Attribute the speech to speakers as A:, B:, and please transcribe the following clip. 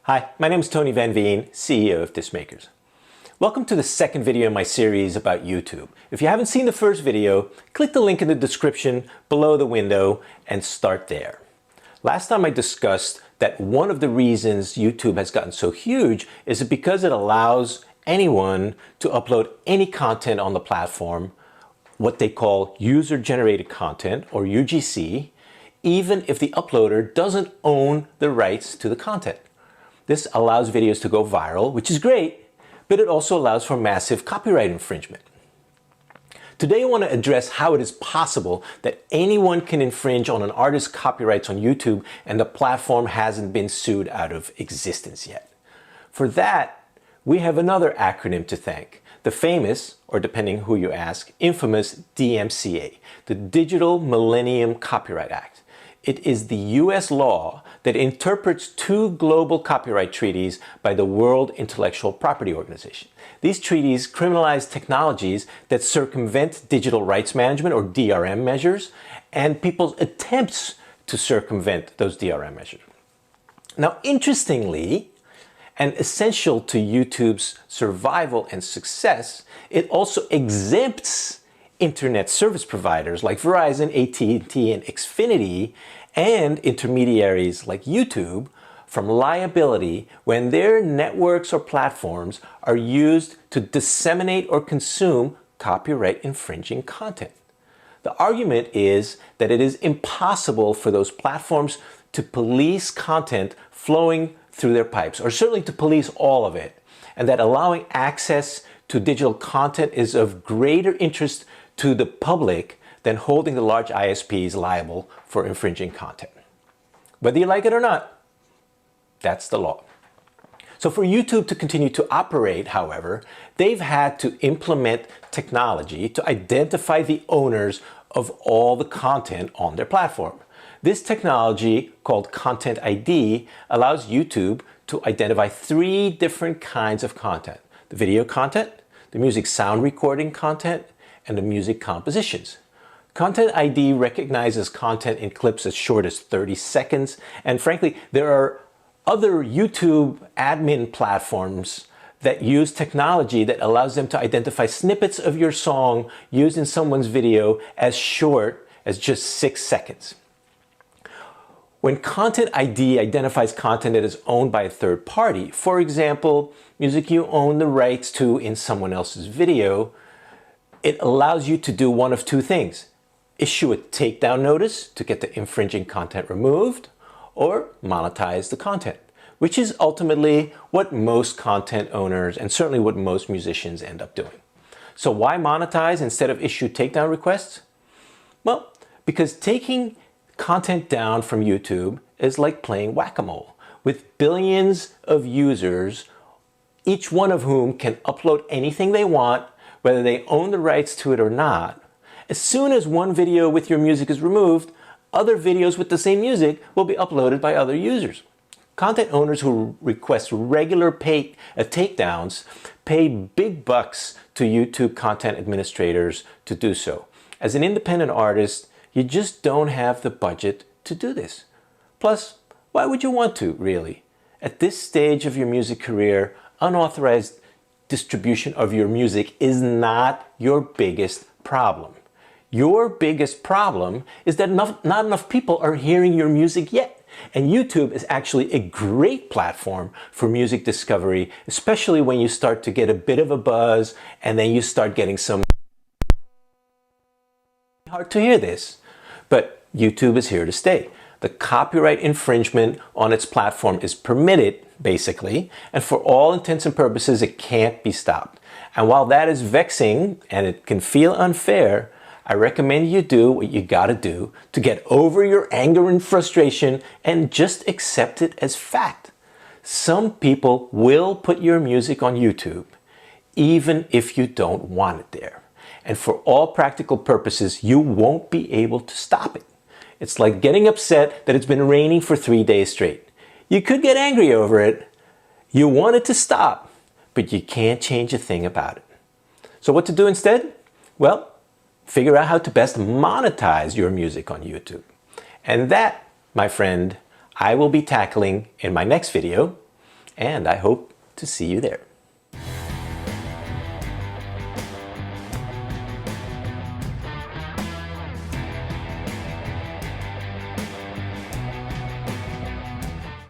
A: Hi, my name is Tony Van Veen, CEO of Discmakers. Welcome to the second video in my series about YouTube. If you haven't seen the first video, click the link in the description below the window and start there. Last time I discussed that one of the reasons YouTube has gotten so huge is because it allows anyone to upload any content on the platform, what they call user-generated content, or UGC, even if the uploader doesn't own the rights to the content. This allows videos to go viral, which is great, but it also allows for massive copyright infringement. Today I want to address how it is possible that anyone can infringe on an artist's copyrights on YouTube and the platform hasn't been sued out of existence yet. For that, we have another acronym to thank, the famous, or depending who you ask, infamous DMCA, the Digital Millennium Copyright Act. It is the US law that interprets two global copyright treaties by the World Intellectual Property Organization. These treaties criminalize technologies that circumvent digital rights management, or DRM measures, and people's attempts to circumvent those DRM measures. Now, interestingly, and essential to YouTube's survival and success, it also exempts internet service providers like Verizon, AT&T, and Xfinity, and intermediaries like YouTube from liability when their networks or platforms are used to disseminate or consume copyright infringing content. The argument is that it is impossible for those platforms to police content flowing through their pipes, or certainly to police all of it, and that allowing access to digital content is of greater interest to the public than holding the large ISPs liable for infringing content. Whether you like it or not, that's the law. So for YouTube to continue to operate, however, they've had to implement technology to identify the owners of all the content on their platform. This technology, called Content ID, allows YouTube to identify three different kinds of content: the video content, the music sound recording content, and the music compositions. Content ID recognizes content in clips as short as 30 seconds, and frankly, there are other YouTube admin platforms that use technology that allows them to identify snippets of your song used in someone's video as short as just 6 seconds. When Content ID identifies content that is owned by a third party, for example, music you own the rights to in someone else's video, it allows you to do one of two things: issue a takedown notice to get the infringing content removed, or monetize the content, which is ultimately what most content owners and certainly what most musicians end up doing. So why monetize instead of issue takedown requests? Well, because taking content down from YouTube is like playing whack-a-mole with billions of users, each one of whom can upload anything they want, whether they own the rights to it or not. As soon as one video with your music is removed, other videos with the same music will be uploaded by other users. Content owners who request regular takedowns pay big bucks to YouTube content administrators to do so. As an independent artist, you just don't have the budget to do this. Plus, why would you want to, really? At this stage of your music career, unauthorized distribution of your music is not your biggest problem. Your biggest problem is that not enough people are hearing your music yet. And YouTube is actually a great platform for music discovery, especially when you start to get a bit of a buzz and then you start getting some... Hard to hear this, but YouTube is here to stay. The copyright infringement on its platform is permitted, basically, and for all intents and purposes, it can't be stopped. And while that is vexing and it can feel unfair, I recommend you do what you gotta do to get over your anger and frustration and just accept it as fact. Some people will put your music on YouTube, even if you don't want it there. And for all practical purposes, you won't be able to stop it. It's like getting upset that it's been raining for 3 days straight. You could get angry over it. You want it to stop, but you can't change a thing about it. So what to do instead? Well, figure out how to best monetize your music on YouTube. And that, my friend, I will be tackling in my next video. and I hope to see you there.